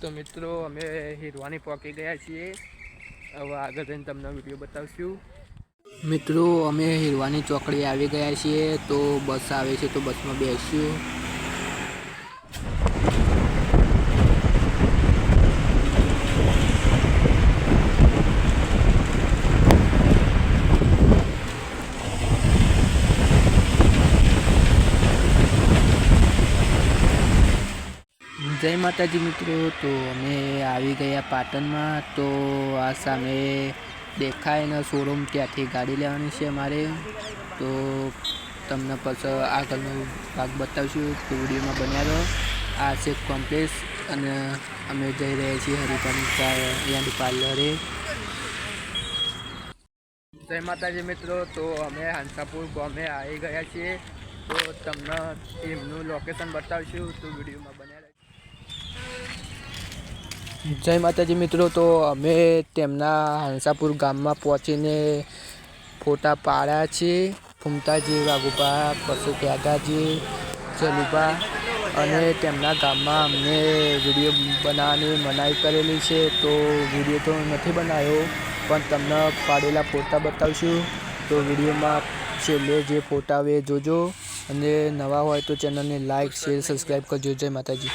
તો મિત્રો અમે હિરવાની પહોંચી ગયા છીએ। હવે આગળ જઈને તમને વિડીયો બતાવશું। મિત્રો અમે હિરવાની ચોકડી આવી ગયા છીએ। તો બસ આવે છે તો બસમાં બેસ્યું। जय माताजी मित्रों। तो अमे आवी गया पाटण में। तो आ सामे देखाय न शोरूम त्याथी गाड़ी लेवानी छे अमारे। तो तमने पास आगळनो भाग बतावशुं तो विडियो में बन्या रहो। आ छे कॉम्प्लेक्स अने अमे जई रह्या छीए हरिपानी एंड पार्लरे। जय माताजी मित्रों। तो अमे हंसापुर गामे आई गया छीए। तो तमने एमनुं लोकेशन बतावशुं तो विडियो में बन्या रहो। जय माताजी मित्रों। तो अमे तेमना हंसापुर गाम में पहुँचीने फोटा पाड्या छे। फूमताजी वागुबा पशु त्यागाजी चलुबा अने तेमना गाम में अमने विडियो बनाववानी मनाई करेली छे। तो विडियो तो नहीं बनायो पण तमने पाडेला फोटा बतावशुं। तो विडियो में छेल्ले जे फोटा आवे जोजो अने नवा होय तो चेनल ने लाइक शेर सब्सक्राइब करजो। जय माताजी।